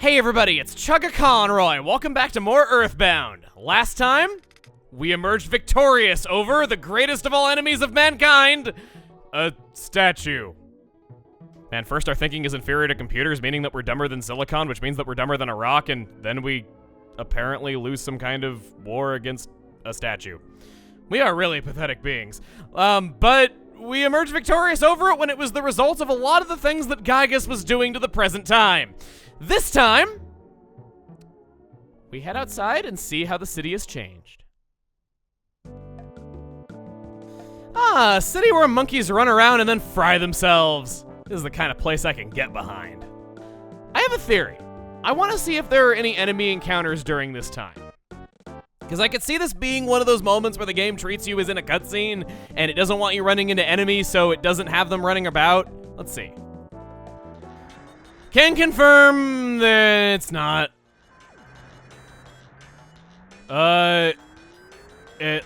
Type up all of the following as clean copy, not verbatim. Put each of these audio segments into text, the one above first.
Hey everybody, it's Chugga Conroy. Welcome back to more EarthBound. Last time, we emerged victorious over the greatest of all enemies of mankind, a statue. Man, first our thinking is inferior to computers, meaning that we're dumber than silicon, which means that we're dumber than a rock, and then we apparently lose some kind of war against a statue. We are really pathetic beings. But we emerged victorious over it when it was the result of a lot of the things that Gygas was doing to the present time. This time, we head outside and see how the city has changed. Ah, a city where monkeys run around and then fry themselves. This is the kind of place I can get behind. I have a theory. I want to see if there are any enemy encounters during this time. Because I could see this being one of those moments where the game treats you as in a cutscene and it doesn't want you running into enemies, so it doesn't have them running about. Let's see. Can confirm that it's not. At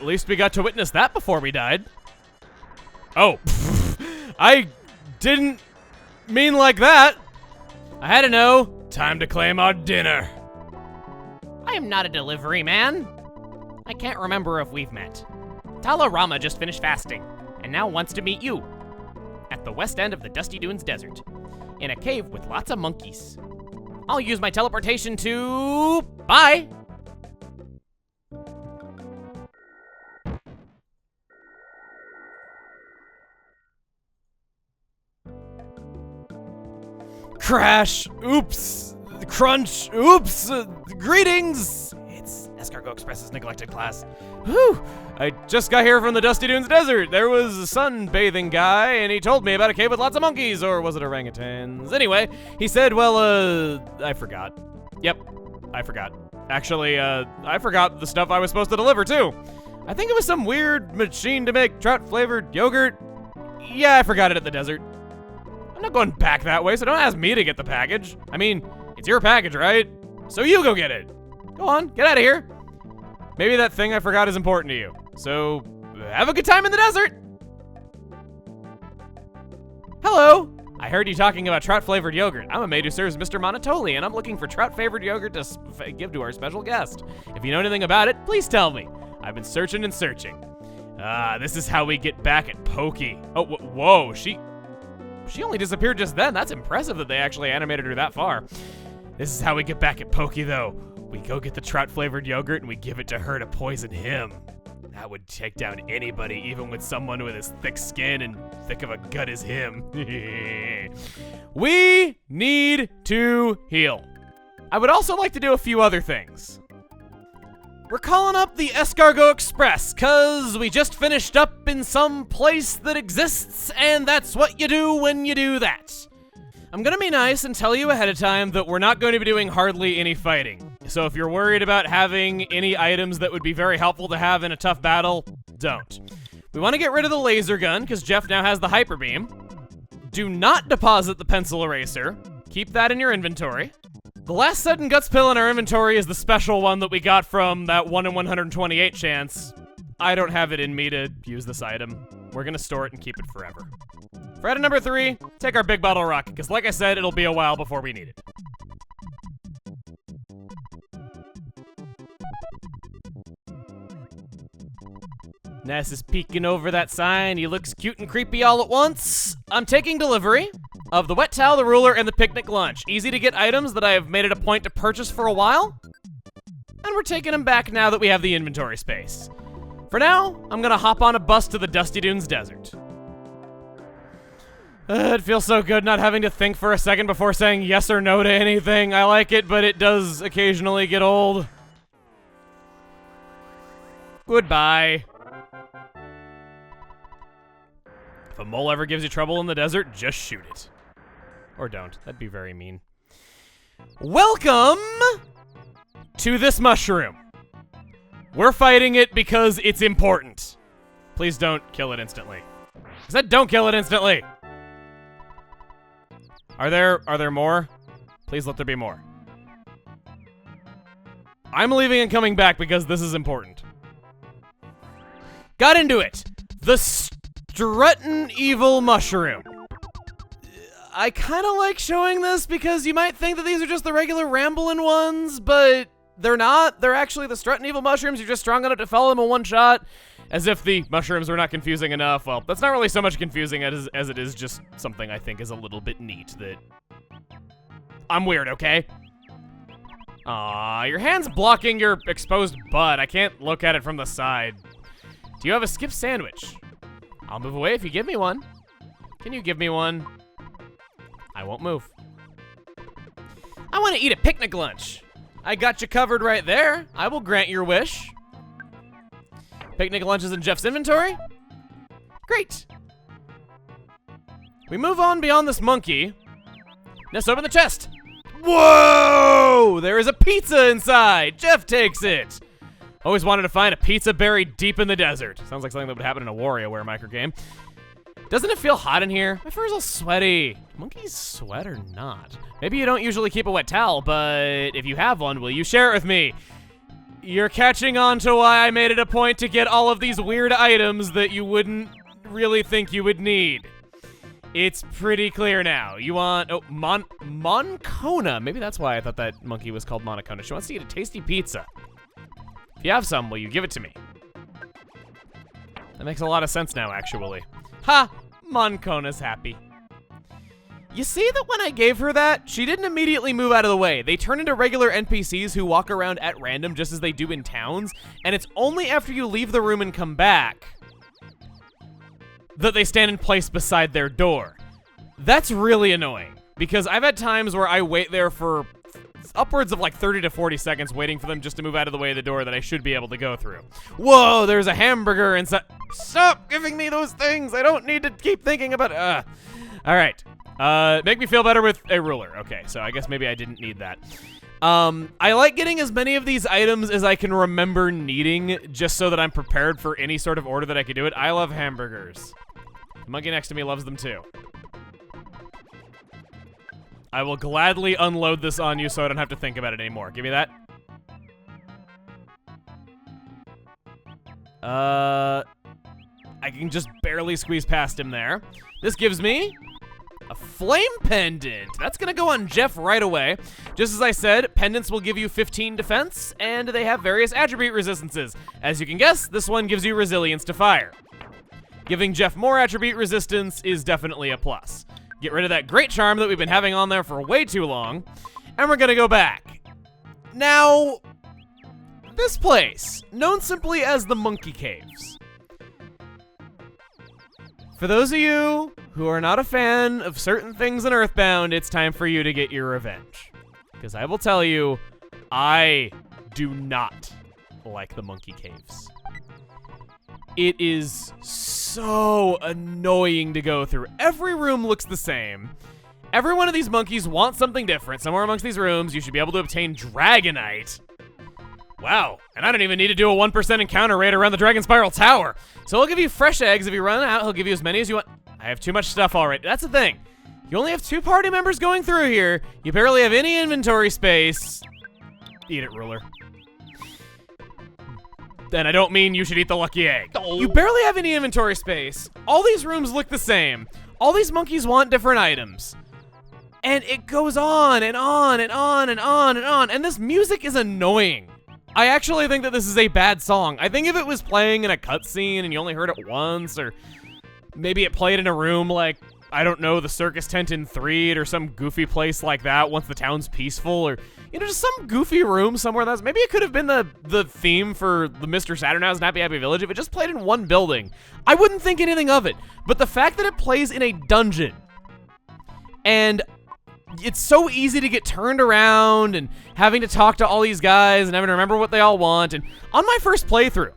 least we got to witness that before we died. Oh, I didn't mean like that. I had to know. Time to claim our dinner. I am not a delivery man. I can't remember if we've met. Talarama just finished fasting and now wants to meet you at the west end of the Dusty Dunes Desert, in a cave with lots of monkeys. I'll use my teleportation to... Bye! Crash! Oops! Crunch! Oops! Greetings! It's Escargot Express's neglected class. Whew! I just got here from the Dusty Dunes Desert. There was a sunbathing guy, and he told me about a cave with lots of monkeys, or was it orangutans? Anyway, he said, well, I forgot. Yep, I forgot. Actually, I forgot the stuff I was supposed to deliver, too. I think it was some weird machine to make trout-flavored yogurt. Yeah, I forgot it at the desert. I'm not going back that way, so don't ask me to get the package. I mean, it's your package, right? So you go get it. Go on, get out of here. Maybe that thing I forgot is important to you. So, have a good time in the desert! Hello! I heard you talking about trout-flavored yogurt. I'm a maid who serves Mr. Monotoli, and I'm looking for trout-flavored yogurt to give to our special guest. If you know anything about it, please tell me. I've been searching and searching. This is how we get back at Pokey. Oh, whoa, she only disappeared just then. That's impressive that they actually animated her that far. This is how we get back at Pokey, though. We go get the trout-flavored yogurt and we give it to her to poison him. That would take down anybody, even with someone with as thick skin and thick of a gut as him. We need to heal. I would also like to do a few other things. We're calling up the Escargot Express, cause we just finished up in some place that exists, and that's what you do when you do that. I'm gonna be nice and tell you ahead of time that we're not going to be doing hardly any fighting. So if you're worried about having any items that would be very helpful to have in a tough battle, don't. We want to get rid of the laser gun, because Jeff now has the hyper beam. Do not deposit the pencil eraser. Keep that in your inventory. The last sudden guts pill in our inventory is the special one that we got from that 1 in 128 chance. I don't have it in me to use this item. We're gonna store it and keep it forever. For item number 3, take our big bottle rocket, because like I said, it'll be a while before we need it. Ness is peeking over that sign. He looks cute and creepy all at once. I'm taking delivery of the wet towel, the ruler, and the picnic lunch. Easy to get items that I have made it a point to purchase for a while. And we're taking them back now that we have the inventory space. For now, I'm gonna hop on a bus to the Dusty Dunes Desert. It feels so good not having to think for a second before saying yes or no to anything. I like it, but it does occasionally get old. Goodbye. If a mole ever gives you trouble in the desert, just shoot it. Or don't. That'd be very mean. Welcome to this mushroom. We're fighting it because it's important. Please don't kill it instantly. I said don't kill it instantly. Are there more? Please let there be more. I'm leaving and coming back because this is important. Got into it. The Struttin' Evil Mushroom. I kind of like showing this because you might think that these are just the regular ramblin' ones, but they're not. They're actually the Strut and Evil mushrooms. You're just strong enough to follow them in one shot. As if the mushrooms were not confusing enough. Well, that's not really so much confusing as it is just something I think is a little bit neat that... I'm weird, okay? Aw, your hand's blocking your exposed butt. I can't look at it from the side. Do you have a skip sandwich? I'll move away if you give me one. Can you give me one? I won't move. I want to eat a picnic lunch. I got you covered right there. I will grant your wish. Picnic lunches in Jeff's inventory? Great. We move on beyond this monkey. Let's open the chest. Whoa! There is a pizza inside. Jeff takes it. Always wanted to find a pizza buried deep in the desert. Sounds like something that would happen in a WarioWare microgame. Doesn't it feel hot in here? My fur's all sweaty. Do monkeys sweat or not? Maybe you don't usually keep a wet towel, but if you have one, will you share it with me? You're catching on to why I made it a point to get all of these weird items that you wouldn't really think you would need. It's pretty clear now. You want, oh, Moncona. Maybe that's why I thought that monkey was called Moncona. She wants to eat a tasty pizza. If you have some, will you give it to me? That makes a lot of sense now, actually. Ha! Moncona's happy. You see that when I gave her that, she didn't immediately move out of the way. They turn into regular NPCs who walk around at random just as they do in towns, and it's only after you leave the room and come back that they stand in place beside their door. That's really annoying, because I've had times where I wait there for upwards of like 30 to 40 seconds waiting for them just to move out of the way of the door that I should be able to go through. Whoa, there's a hamburger inside. Stop giving me those things. I don't need to keep thinking about All right. Make me feel better with a ruler. Okay, so I guess maybe I didn't need that. I like getting as many of these items as I can remember needing, just so that I'm prepared for any sort of order that I could do it. I love hamburgers. The monkey next to me loves them too. I will gladly unload this on you so I don't have to think about it anymore. Give me that. I can just barely squeeze past him there. This gives me a flame pendant. That's gonna go on Jeff right away. Just as I said, pendants will give you 15 defense, and they have various attribute resistances. As you can guess, this one gives you resilience to fire. Giving Jeff more attribute resistance is definitely a plus. Get rid of that great charm that we've been having on there for way too long, and we're gonna go back. Now, this place, known simply as the Monkey Caves. For those of you who are not a fan of certain things in EarthBound, it's time for you to get your revenge. Because I will tell you, I do not like the Monkey Caves. It is so annoying to go through. Every room looks the same. Every one of these monkeys wants something different. Somewhere amongst these rooms, you should be able to obtain Dragonite. Wow, and I don't even need to do a 1% encounter rate around the Dragon Spiral Tower. So he'll give you fresh eggs. If you run out, he'll give you as many as you want. I have too much stuff already. That's the thing. You only have 2 party members going through here. You barely have any inventory space. Eat it, ruler. Then I don't mean you should eat the lucky egg. You barely have any inventory space. All these rooms look the same. All these monkeys want different items. And it goes on and on and on and on and on. And this music is annoying. I actually think that this is a bad song. I think if it was playing in a cutscene and you only heard it once, or maybe it played in a room like, I don't know, the circus tent in 3 or some goofy place like that once the town's peaceful, or, you know, just some goofy room somewhere that's, maybe it could have been the theme for the Mr. Saturnhouse and Happy Happy Village if it just played in one building. I wouldn't think anything of it. But the fact that it plays in a dungeon, and it's so easy to get turned around and having to talk to all these guys and having to remember what they all want. And on my first playthrough,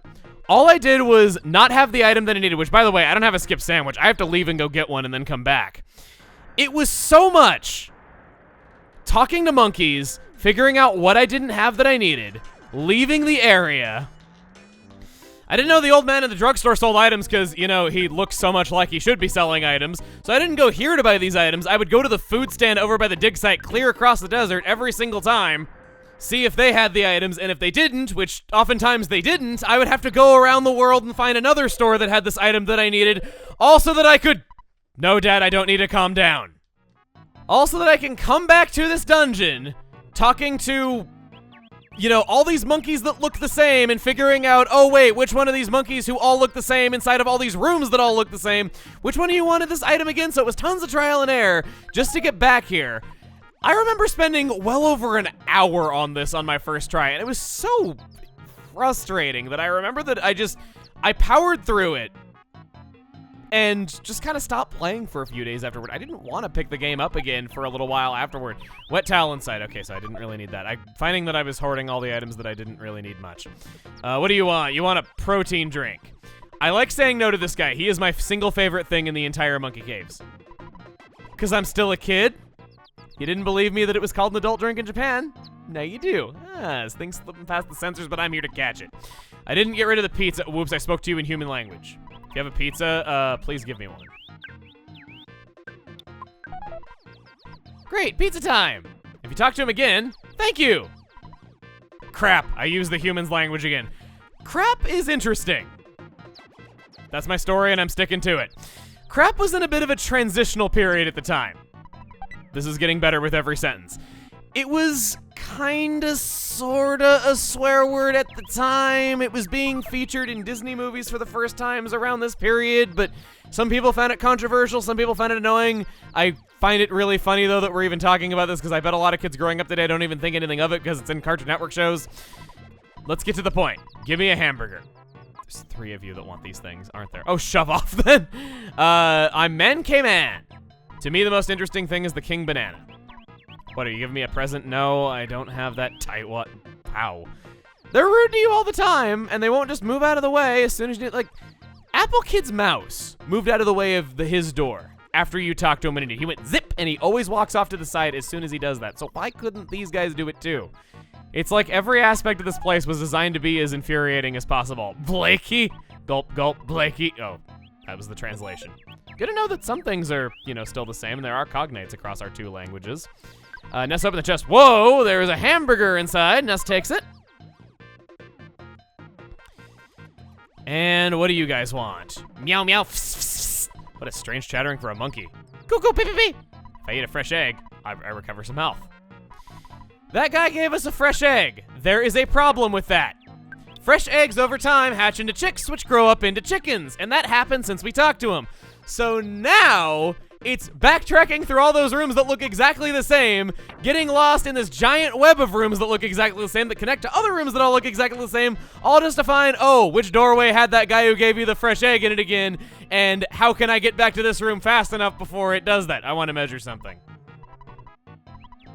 all I did was not have the item that I needed, which, by the way, I don't have a skip sandwich. I have to leave and go get one and then come back. It was so much talking to monkeys, figuring out what I didn't have that I needed, leaving the area. I didn't know the old man in the drugstore sold items because, you know, he looks so much like he should be selling items. So I didn't go here to buy these items. I would go to the food stand over by the dig site clear across the desert every single time, see if they had the items, and if they didn't, which oftentimes they didn't, I would have to go around the world and find another store that had this item that I needed, all so that I could... No, Dad, I don't need to calm down. Also that I can come back to this dungeon talking to, you know, all these monkeys that look the same and figuring out, oh wait, which one of these monkeys who all look the same inside of all these rooms that all look the same, which one of you wanted this item again? So it was tons of trial and error just to get back here. I remember spending well over an hour on this on my first try, and it was so frustrating that I remember that I powered through it and just kind of stopped playing for a few days afterward. I didn't want to pick the game up again for a little while afterward. Wet towel inside. Okay, so I didn't really need that. I'm finding that I was hoarding all the items that I didn't really need much. What do you want? You want a protein drink. I like saying no to this guy. He is my single favorite thing in the entire Monkey Caves. Because I'm still a kid. You didn't believe me that it was called an adult drink in Japan? Now you do. This thing's slipping past the sensors, but I'm here to catch it. I didn't get rid of the pizza. Whoops, I spoke to you in human language. If you have a pizza, please give me one. Great, pizza time! If you talk to him again, thank you! Crap, I used the human's language again. Crap is interesting. That's my story and I'm sticking to it. Crap was in a bit of a transitional period at the time. This is getting better with every sentence. It was kinda, sorta a swear word at the time. It was being featured in Disney movies for the first times around this period, but some people found it controversial, some people found it annoying. I find it really funny, though, that we're even talking about this, because I bet a lot of kids growing up today don't even think anything of it because it's in Cartoon Network shows. Let's get to the point. Give me a hamburger. There's 3 of you that want these things, aren't there? Oh, shove off, then. I'm Man K-Man. To me, the most interesting thing is the King Banana. What, are you giving me a present? No, I don't have that tight what? Wow. They're rude to you all the time, and they won't just move out of the way as soon as you, like, Apple Kid's mouse moved out of the way of his door after you talked to him and he went zip, and he always walks off to the side as soon as he does that. So why couldn't these guys do it too? It's like every aspect of this place was designed to be as infuriating as possible. Blakey, gulp, gulp, Blakey. Oh, that was the translation. Good to know that some things are, you know, still the same, and there are cognates across our 2 languages. Ness open the chest. Whoa, there's a hamburger inside. Ness takes it. And what do you guys want? Meow, meow. What a strange chattering for a monkey. Cuckoo, pee, pee, pee. If I eat a fresh egg, I recover some health. That guy gave us a fresh egg. There is a problem with that. Fresh eggs over time hatch into chicks, which grow up into chickens, and that happened since we talked to him. So now, it's backtracking through all those rooms that look exactly the same, getting lost in this giant web of rooms that look exactly the same, that connect to other rooms that all look exactly the same, all just to find, oh, which doorway had that guy who gave you the fresh egg in it again, and how can I get back to this room fast enough before it does that? I want to measure something.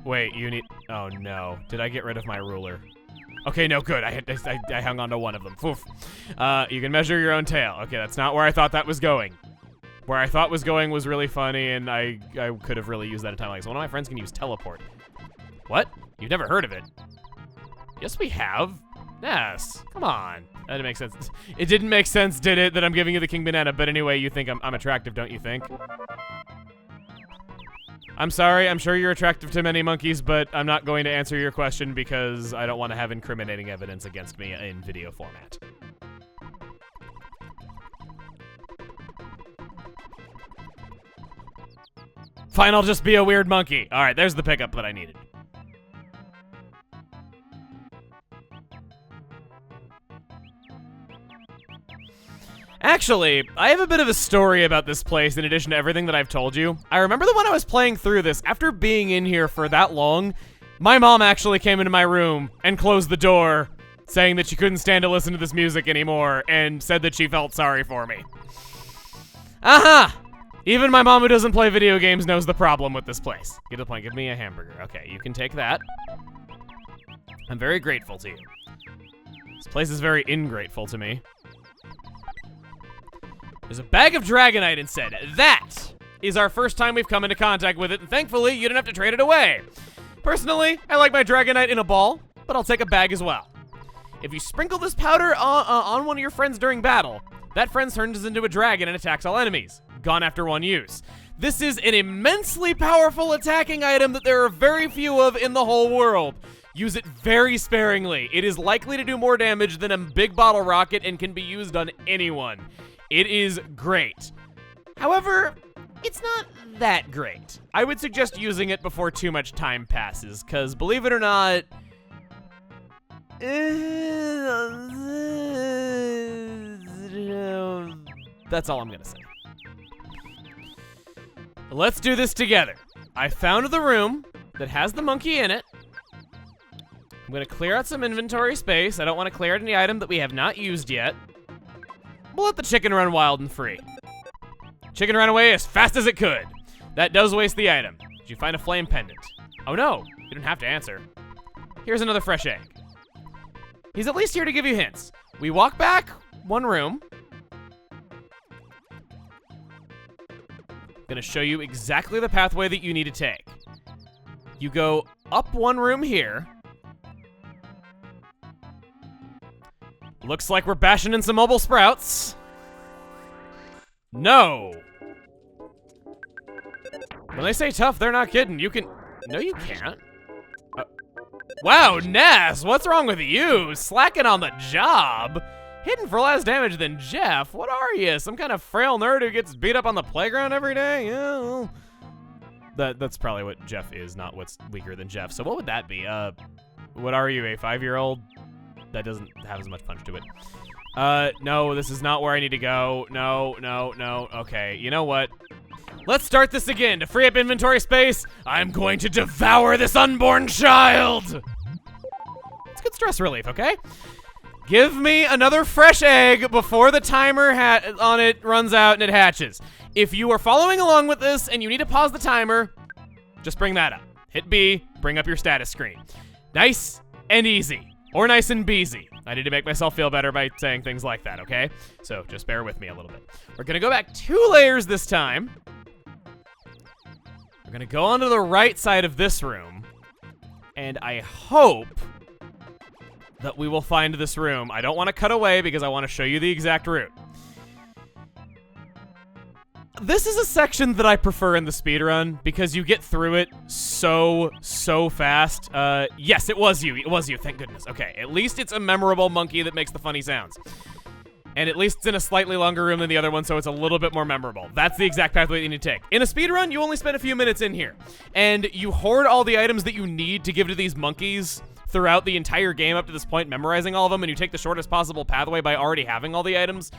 Wait, you need, oh no, did I get rid of my ruler? Okay, no, good, I hung on to one of them. Oof. You can measure your own tail. Okay, that's not where I thought that was going. Where I thought was going was really funny, and I could have really used that at a time like this. One of my friends can use teleport. What? You've never heard of it? Yes, we have. Yes. Come on. That didn't make sense. It didn't make sense, did it, that I'm giving you the King Banana, but anyway, you think I'm attractive, don't you think? I'm sorry, I'm sure you're attractive to many monkeys, but I'm not going to answer your question because I don't want to have incriminating evidence against me in video format. Fine, I'll just be a weird monkey. All right, there's the pickup that I needed. Actually, I have a bit of a story about this place in addition to everything that I've told you. I remember that when I was playing through this, after being in here for that long, my mom actually came into my room and closed the door, saying that she couldn't stand to listen to this music anymore and said that she felt sorry for me. Aha! Even my mom who doesn't play video games knows the problem with this place. Get to the point, give me a hamburger. Okay, you can take that. I'm very grateful to you. This place is very ingrateful to me. There's a bag of Dragonite instead. That is our first time we've come into contact with it, and thankfully, you didn't have to trade it away. Personally, I like my Dragonite in a ball, but I'll take a bag as well. If you sprinkle this powder on one of your friends during battle, that friend turns into a dragon and attacks all enemies. Gone after one use. This is an immensely powerful attacking item that there are very few of in the whole world. Use it very sparingly. It is likely to do more damage than a big bottle rocket and can be used on anyone. It is great. However, it's not that great. I would suggest using it before too much time passes, because believe it or not, that's all I'm gonna say. Let's do this together. I found the room that has the monkey in it. I'm gonna clear out some inventory space. I don't want to clear out any item that we have not used yet. We'll let the chicken run wild and free. Chicken ran away as fast as it could. That does waste the item. Did you find a flame pendant? Oh no, you didn't have to answer. Here's another fresh egg. He's at least here to give you hints. We walk back one room. Gonna show you exactly the pathway that you need to take. You go up one room here. Looks like we're bashing in some mobile sprouts. No. When they say tough, they're not kidding. You can... No, you can't. Wow, Ness, what's wrong with you? Slacking on the job. Hitting for less damage than Jeff. What are you? Some kind of frail nerd who gets beat up on the playground every day? Yeah, well, that's probably what Jeff is, not what's weaker than Jeff. So what would that be? What are you, a 5-year-old? That doesn't have as much punch to it. No, this is not where I need to go. No. Okay, you know what? Let's start this again. To free up inventory space, I'm going to devour this unborn child. It's good stress relief, okay? Give me another fresh egg before the timer on it runs out and it hatches. If you are following along with this and you need to pause the timer, just bring that up. Hit B, bring up your status screen. Nice and easy. Or nice and beezy. I need to make myself feel better by saying things like that, okay? So just bear with me a little bit. We're gonna go back 2 layers this time. We're gonna go onto the right side of this room. And I hope that we will find this room. I don't want to cut away because I want to show you the exact route. This is a section that I prefer in the speedrun because you get through it so fast. Yes, it was you. It was you. Thank goodness. Okay, at least it's a memorable monkey that makes the funny sounds. And at least it's in a slightly longer room than the other one, so it's a little bit more memorable. That's the exact pathway you need to take. In a speedrun, you only spend a few minutes in here. And you hoard all the items that you need to give to these monkeys throughout the entire game up to this point, memorizing all of them, and you take the shortest possible pathway by already having all the items.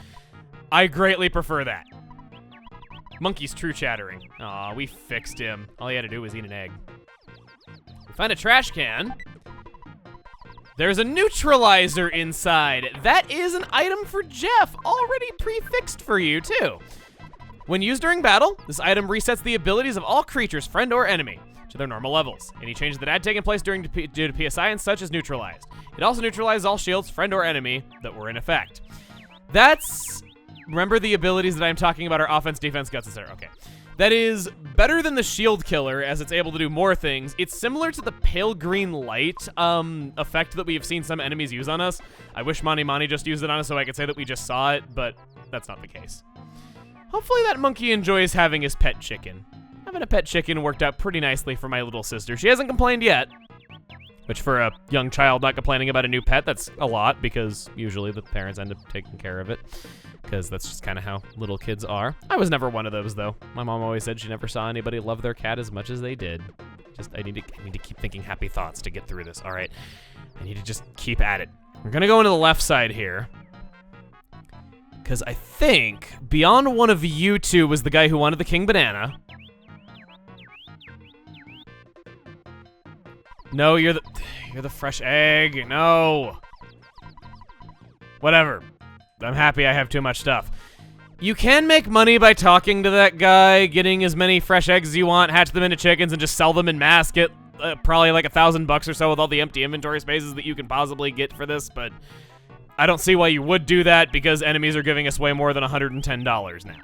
I greatly prefer that. Monkey's true chattering. Aw, we fixed him. All he had to do was eat an egg. We find a trash can. There's a neutralizer inside. That is an item for Jeff, already prefixed for you, too. When used during battle, this item resets the abilities of all creatures, friend or enemy, to their normal levels. Any changes that had taken place due to PSI and such is neutralized. It also neutralizes all shields, friend or enemy, that were in effect. That's... Remember the abilities that I'm talking about are offense, defense, guts, etc. Okay. That is better than the shield killer, as it's able to do more things. It's similar to the pale green light effect that we have seen some enemies use on us. I wish Mani just used it on us so I could say that we just saw it, but that's not the case. Hopefully that monkey enjoys having his pet chicken. Having a pet chicken worked out pretty nicely for my little sister. She hasn't complained yet, which for a young child not complaining about a new pet, that's a lot, because usually the parents end up taking care of it. Because that's just kind of how little kids are. I was never one of those, though. My mom always said she never saw anybody love their cat as much as they did. I need to keep thinking happy thoughts to get through this. All right, I need to just keep at it. We're gonna go into the left side here, because I think beyond one of you two was the guy who wanted the king banana. No, you're the fresh egg. No. Whatever. I'm happy I have too much stuff. You can make money by talking to that guy, getting as many fresh eggs as you want, hatch them into chickens, and just sell them in mass. Get probably like $1,000 or so with all the empty inventory spaces that you can possibly get for this, but I don't see why you would do that because enemies are giving us way more than $110 now.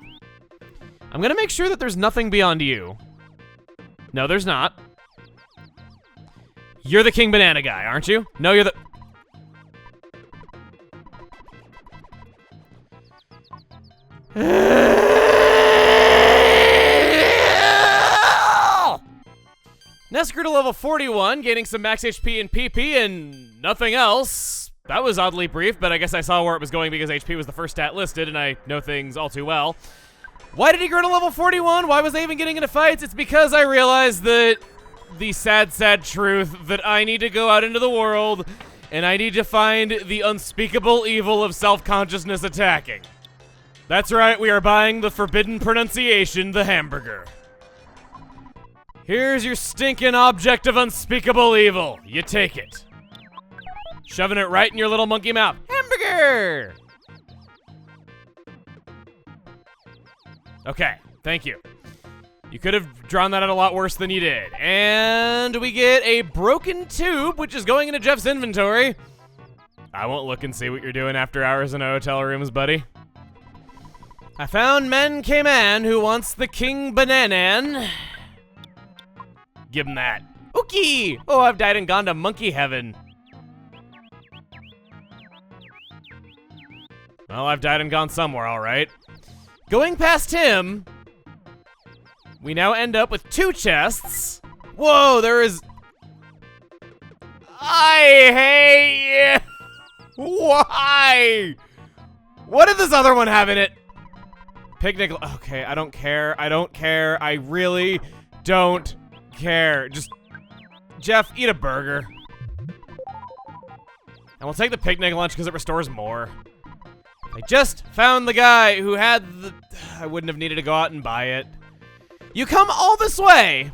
I'm gonna make sure that there's nothing beyond you. No, there's not. You're the king banana guy, aren't you? No, you're the... Ness grew to level 41, gaining some max HP and PP and nothing else. That was oddly brief, but I guess I saw where it was going because HP was the first stat listed and I know things all too well. Why did he grow to level 41? Why was I even getting into fights? It's because I realized that the sad, sad truth that I need to go out into the world and I need to find the unspeakable evil of self-consciousness attacking. That's right, we are buying the forbidden pronunciation, the hamburger. Here's your stinking object of unspeakable evil. You take it. Shoving it right in your little monkey mouth. Hamburger! Okay, thank you. You could have drawn that out a lot worse than you did. And we get a broken tube, which is going into Jeff's inventory. I won't look and see what you're doing after hours in hotel rooms, buddy. I found Man K-Man who wants the King Bananan. Give him that. Okay! Oh, I've died and gone to monkey heaven. Well, I've died and gone somewhere, all right. Going past him, we now end up with 2 chests. Whoa, there is... I hate you. Why? What did this other one have in it? Picnic... Okay, I don't care. I don't care. I really don't care. Just... Jeff, eat a burger. And we'll take the picnic lunch because it restores more. I just found the guy who had the... I wouldn't have needed to go out and buy it. You come all this way,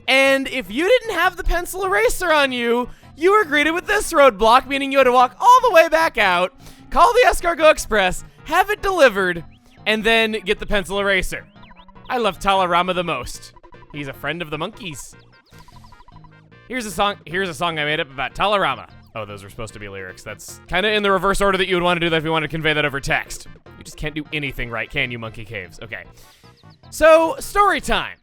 and if you didn't have the pencil eraser on you, you were greeted with this roadblock, meaning you had to walk all the way back out, call the Escargot Express, have it delivered, and then get the pencil eraser. I love Talarama the most. He's a friend of the monkeys. Here's a song I made up about Talarama. Oh, those are supposed to be lyrics. That's kind of in the reverse order that you would want to do that if you want to convey that over text. You just can't do anything right, can you, Monkey Caves? Okay. So, story time.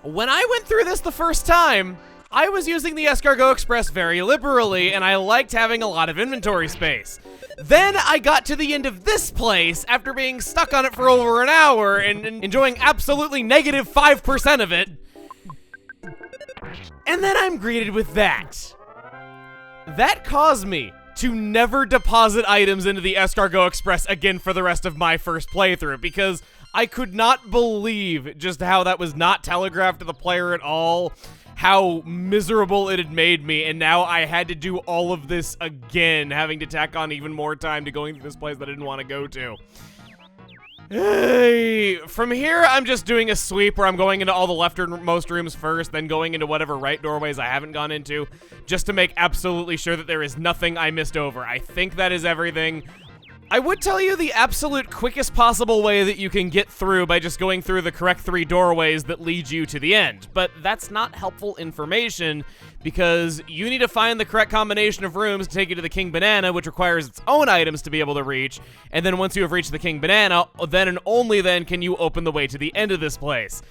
When I went through this the first time, I was using the Escargot Express very liberally, and I liked having a lot of inventory space. Then I got to the end of this place after being stuck on it for over an hour and enjoying absolutely negative 5% of it. And then I'm greeted with that. That caused me to never deposit items into the Escargot Express again for the rest of my first playthrough, because I could not believe just how that was not telegraphed to the player at all, how miserable it had made me, and now I had to do all of this again, having to tack on even more time to going through this place that I didn't want to go to. Hey, from here, I'm just doing a sweep where I'm going into all the leftmost rooms first, then going into whatever right doorways I haven't gone into, just to make absolutely sure that there is nothing I missed over. I think that is everything. I would tell you the absolute quickest possible way that you can get through by just going through the correct 3 doorways that lead you to the end, but that's not helpful information because you need to find the correct combination of rooms to take you to the King Banana, which requires its own items to be able to reach, and then once you have reached the King Banana, then and only then can you open the way to the end of this place.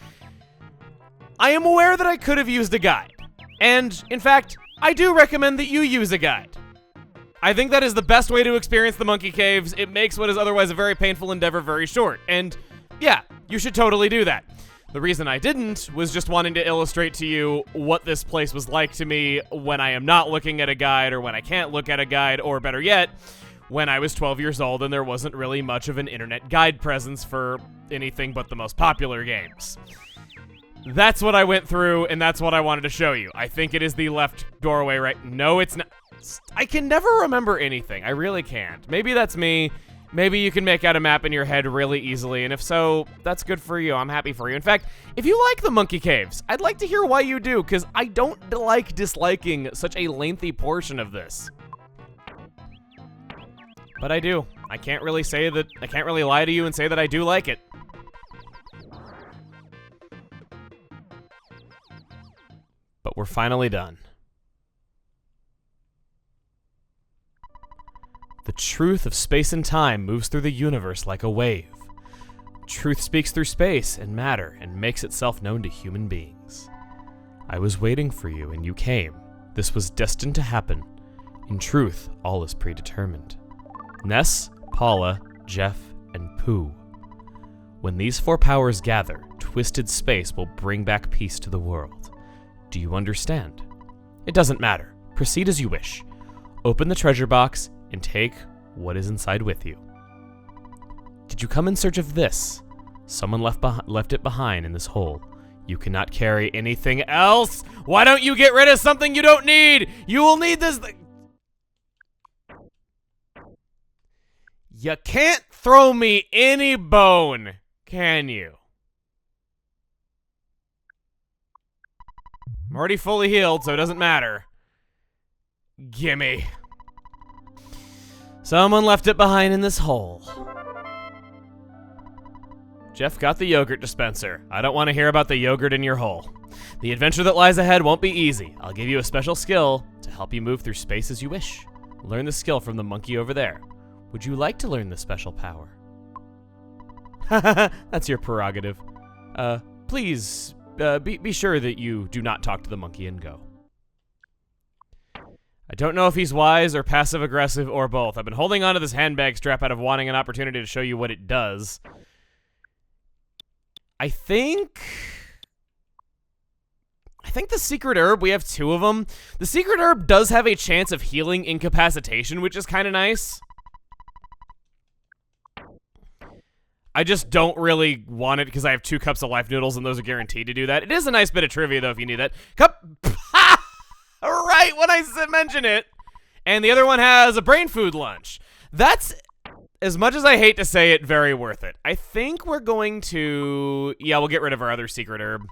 I am aware that I could have used a guide, and in fact, I do recommend that you use a guide. I think that is the best way to experience the Monkey Caves. It makes what is otherwise a very painful endeavor very short. And yeah, you should totally do that. The reason I didn't was just wanting to illustrate to you what this place was like to me when I am not looking at a guide or when I can't look at a guide, or better yet, when I was 12 years old and there wasn't really much of an internet guide presence for anything but the most popular games. That's what I went through, and that's what I wanted to show you. I think it is the left doorway, right? No, it's not. I can never remember anything. I really can't. Maybe that's me. Maybe you can make out a map in your head really easily, and if so, that's good for you. I'm happy for you. In fact, if you like the Monkey Caves, I'd like to hear why you do, because I don't like disliking such a lengthy portion of this. But I do. I can't really lie to you and say that I do like it. But we're finally done. The truth of space and time moves through the universe like a wave. Truth speaks through space and matter and makes itself known to human beings. I was waiting for you and you came. This was destined to happen. In truth, all is predetermined. Ness, Paula, Jeff, and Pooh. When these 4 powers gather, twisted space will bring back peace to the world. Do you understand? It doesn't matter. Proceed as you wish. Open the treasure box and take what is inside with you. Did you come in search of this? Someone left it behind in this hole. You cannot carry anything else. Why don't you get rid of something you don't need? You will need this thing. You can't throw me any bone, can you? I'm already fully healed, so it doesn't matter. Gimme. Someone left it behind in this hole. Jeff got the yogurt dispenser. I don't want to hear about the yogurt in your hole. The adventure that lies ahead won't be easy. I'll give you a special skill to help you move through space as you wish. Learn the skill from the monkey over there. Would you like to learn this special power? That's your prerogative. Please, be sure that you do not talk to the monkey and go. I don't know if he's wise or passive-aggressive or both. I've been holding onto this handbag strap out of wanting an opportunity to show you what it does. I think the secret herb, we have 2 of them. The secret herb does have a chance of healing incapacitation, which is kind of nice. I just don't really want it because I have 2 cups of life noodles and those are guaranteed to do that. It is a nice bit of trivia though if you need that. Right when I mention it. And the other one has a brain food lunch. That's, as much as I hate to say it, very worth it. I think we're going to, yeah, we'll get rid of our other secret herb.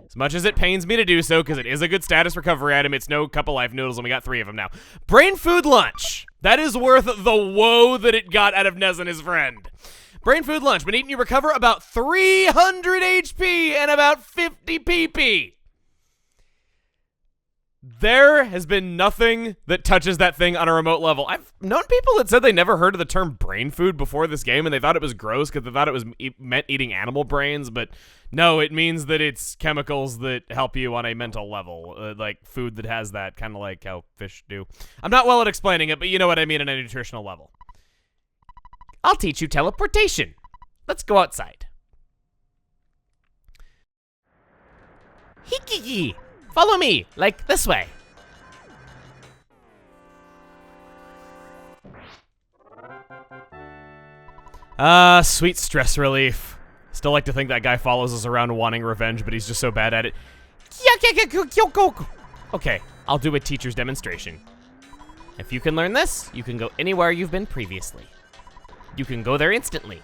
As much as it pains me to do so, because it is a good status recovery item, it's no cup of life noodles, and we got 3 of them now. Brain food lunch. That is worth the woe that it got out of Nez and his friend. Brain food lunch. When eaten, you recover about 300 HP and about 50 PP. There has been nothing that touches that thing on a remote level. I've known people that said they never heard of the term brain food before this game, and they thought it was gross because they thought it was meant eating animal brains, but no, it means that it's chemicals that help you on a mental level, like food that has that, kind of like how fish do. I'm not well at explaining it, but you know what I mean on a nutritional level. I'll teach you teleportation. Let's go outside. Hikiki! Follow me, like this way. Sweet stress relief. Still like to think that guy follows us around wanting revenge, but he's just so bad at it. Okay, I'll do a teacher's demonstration. If you can learn this, you can go anywhere you've been previously. You can go there instantly.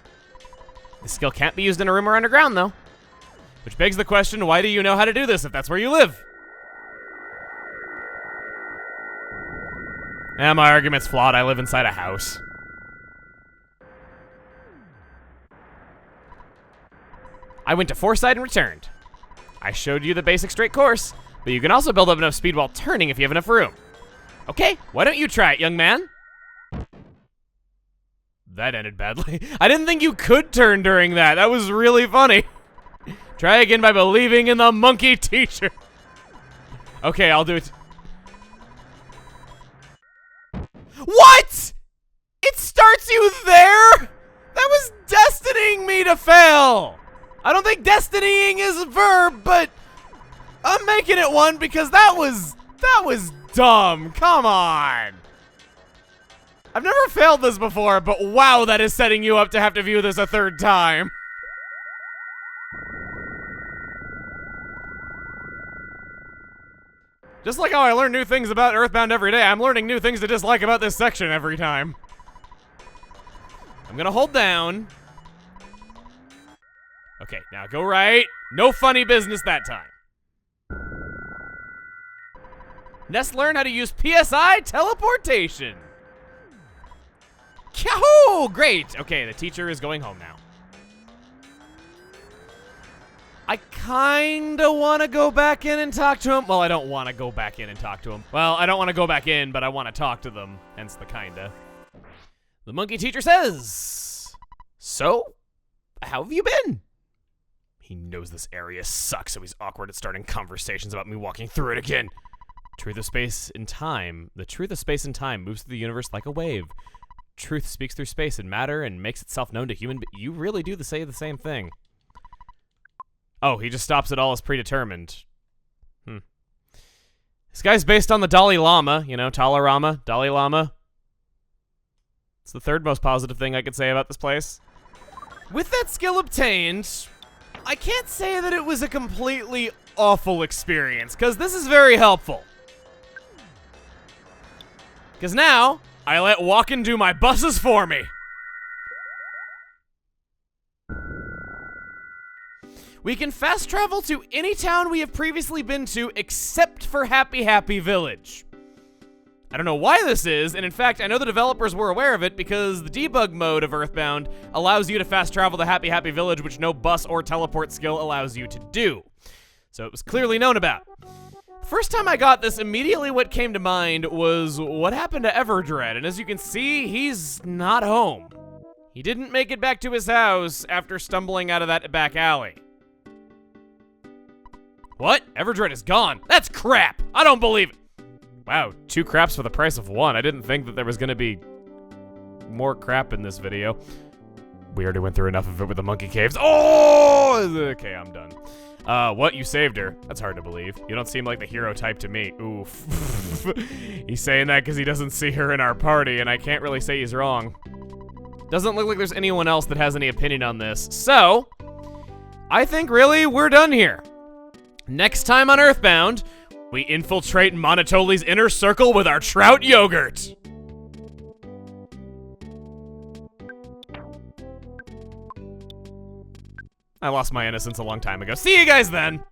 The skill can't be used in a room or underground, though. Which begs the question, why do you know how to do this if that's where you live? My argument's flawed. I live inside a house. I went to Foresight and returned. I showed you the basic straight course, but you can also build up enough speed while turning if you have enough room. Okay, why don't you try it, young man? That ended badly. I didn't think you could turn during that. That was really funny. Try again by believing in the monkey teacher. Okay, I'll do it. What? It starts you there? That was destinying me to fail. I don't think destinying is a verb, but I'm making it one because that was dumb. Come on. I've never failed this before, but wow, that is setting you up to have to view this a 3rd time. Just like how I learn new things about EarthBound every day, I'm learning new things to dislike about this section every time. I'm gonna hold down. Okay, now go right. No funny business that time. Next, learn how to use PSI teleportation. Yahoo! Great. Okay, the teacher is going home now. I kinda wanna go back in and talk to him. Well, I don't wanna go back in and talk to him. Well, I don't wanna go back in, but I wanna talk to them. Hence the kinda. The monkey teacher says, so, how have you been? He knows this area sucks, so he's awkward at starting conversations about me walking through it again. Truth of space and time. The truth of space and time moves through the universe like a wave. Truth speaks through space and matter and makes itself known to human. You really do say the same thing. Oh, he just stops it all as predetermined. This guy's based on the Dalai Lama, you know, Talarama, Dalai Lama. It's the 3rd most positive thing I could say about this place. With that skill obtained, I can't say that it was a completely awful experience, because this is very helpful. Because now, I let Walkin' do my buses for me. We can fast travel to any town we have previously been to except for Happy Happy Village. I don't know why this is, and in fact, I know the developers were aware of it because the debug mode of EarthBound allows you to fast travel to Happy Happy Village, which no bus or teleport skill allows you to do. So it was clearly known about. First time I got this, immediately what came to mind was what happened to Everdred, and as you can see, he's not home. He didn't make it back to his house after stumbling out of that back alley. What? Everdred is gone? That's crap! I don't believe it! Wow, 2 craps for the price of 1. I didn't think that there was gonna be more crap in this video. We already went through enough of it with the monkey caves. Oh! Okay, I'm done. What? You saved her? That's hard to believe. You don't seem like the hero type to me. Oof. He's saying that because he doesn't see her in our party, and I can't really say he's wrong. Doesn't look like there's anyone else that has any opinion on this. So, I think really we're done here. Next time on EarthBound, we infiltrate Monotoli's inner circle with our trout yogurt. I lost my innocence a long time ago. See you guys then!